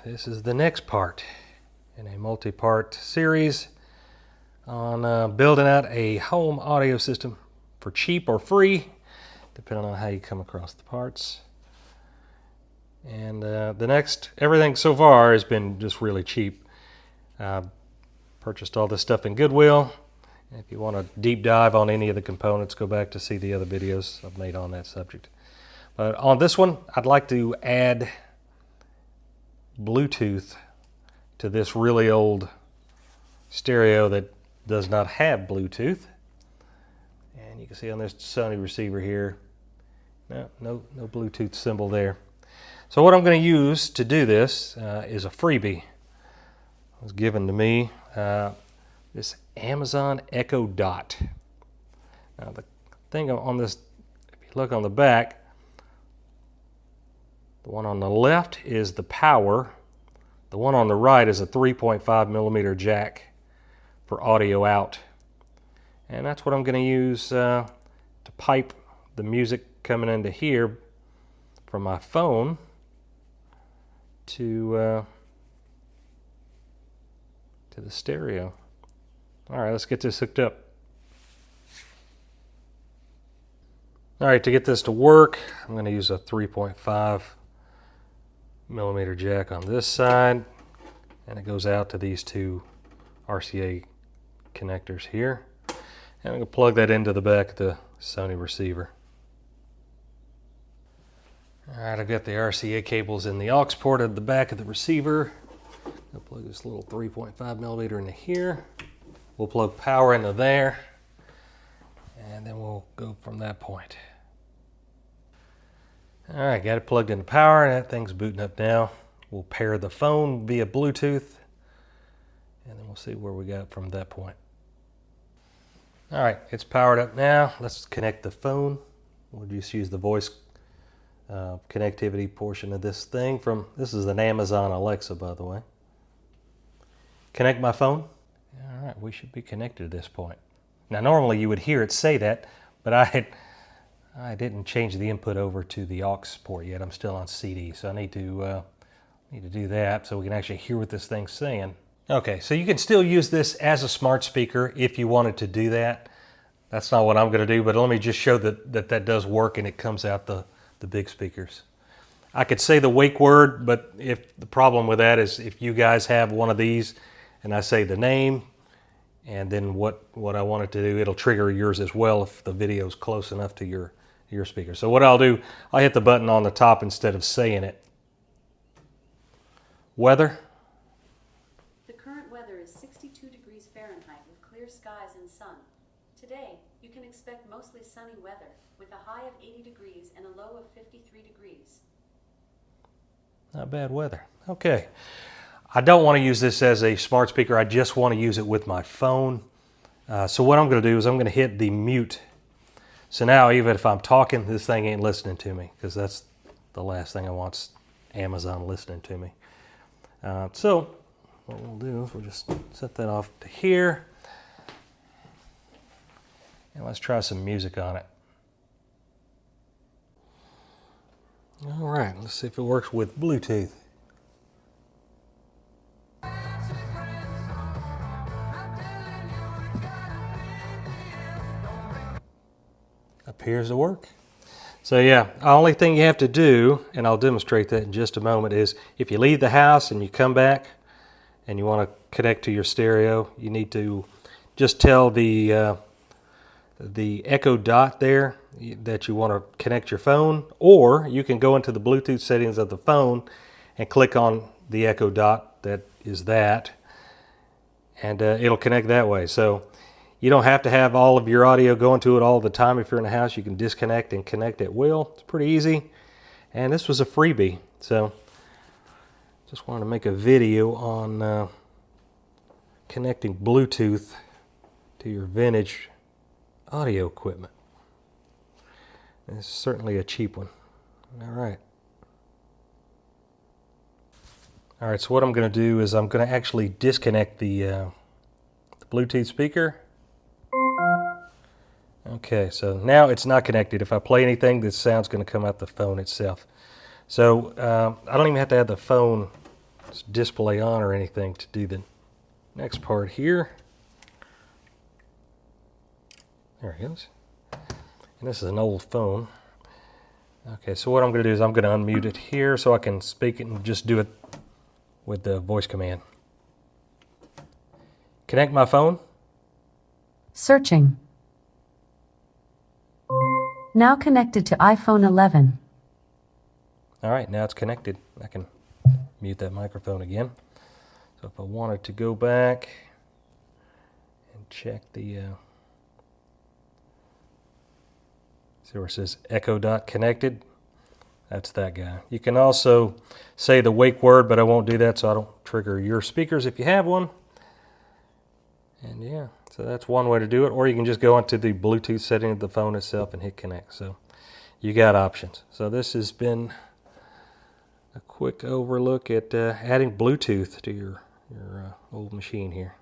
this is the next part in a multi-part series on building out a home audio system for cheap or free, depending on how you come across the parts. And everything so far has been just really cheap. Purchased all this stuff in Goodwill. If you want to deep dive on any of the components, go back to see the other videos I've made on that subject. But on this one, I'd like to add Bluetooth to this really old stereo that does not have Bluetooth. And you can see on this Sony receiver here, no Bluetooth symbol there. So what I'm going to use to do this is a freebie. It was given to me. This Amazon Echo Dot. Now the thing on this, if you look on the back, the one on the left is the power. The one on the right is a 3.5 millimeter jack for audio out. And that's what I'm going to use to pipe the music coming into here from my phone to the stereo. All right, let's get this hooked up. All right, to get this to work, I'm going to use a 3.5 millimeter jack on this side, and it goes out to these two RCA connectors here. And I'm going to plug that into the back of the Sony receiver. All right, I've got the RCA cables in the aux port at the back of the receiver. I'll plug this little 3.5 millimeter into here. We'll plug power into there, and then we'll go from that point. All right, got it plugged into power, and that thing's booting up now. We'll pair the phone via Bluetooth, and then we'll see where we got from that point. All right, it's powered up now. Let's connect the phone. We'll just use the voice connectivity portion of this thing this is an Amazon Alexa, by the way. Connect my phone. All right, we should be connected at this point. Now, normally you would hear it say that, but I didn't change the input over to the aux port yet. I'm still on CD, so I need to do that so we can actually hear what this thing's saying. Okay, so you can still use this as a smart speaker if you wanted to do that. That's not what I'm going to do, but let me just show that does work and it comes out the big speakers. I could say the wake word, but if the problem with that is if you guys have one of these and I say the name and then what I want it to do, it'll trigger yours as well if the video is close enough to your speaker. So what I'll do, I'll hit the button on the top instead of saying it. Weather. The current weather is 62 degrees Fahrenheit with clear skies and sun. Today, you can expect mostly sunny weather with a high of 80 degrees and a low of 53 degrees. Not bad weather. Okay. I don't want to use this as a smart speaker. I just want to use it with my phone. So what I'm going to do is I'm going to hit the mute. So now even if I'm talking, this thing ain't listening to me because that's the last thing I want, Amazon listening to me. So what we'll do is we'll just set that off to here. And let's try some music on it. All right, let's see if it works with Bluetooth. Appears to work. So yeah, the only thing you have to do, and I'll demonstrate that in just a moment, is if you leave the house and you come back and you want to connect to your stereo, you need to just tell the Echo Dot there that you want to connect your phone, or you can go into the Bluetooth settings of the phone and click on the Echo Dot that is that, and it'll connect that way. So you don't have to have all of your audio going to it all the time. If you're in the house, you can disconnect and connect at will. It's pretty easy, and this was a freebie, so just wanted to make a video on connecting Bluetooth to your vintage audio equipment. It's certainly a cheap one. All right. All right, so what I'm going to do is I'm going to actually disconnect the Bluetooth speaker. Okay, so now it's not connected. If I play anything, this sound's going to come out the phone itself. So I don't even have to have the phone display on or anything to do the next part here. There it goes. And this is an old phone. Okay, so what I'm going to do is I'm going to unmute it here so I can speak it and just do it with the voice command. Connect my phone. Searching. Now connected to iPhone 11. All right, now it's connected. I can mute that microphone again. So if I wanted to go back and check the, see where it says Echo Dot connected? That's that guy. You can also say the wake word, but I won't do that so I don't trigger your speakers if you have one. And yeah, so that's one way to do it. Or you can just go into the Bluetooth setting of the phone itself and hit connect. So you got options. So this has been a quick overlook at adding Bluetooth to your old machine here.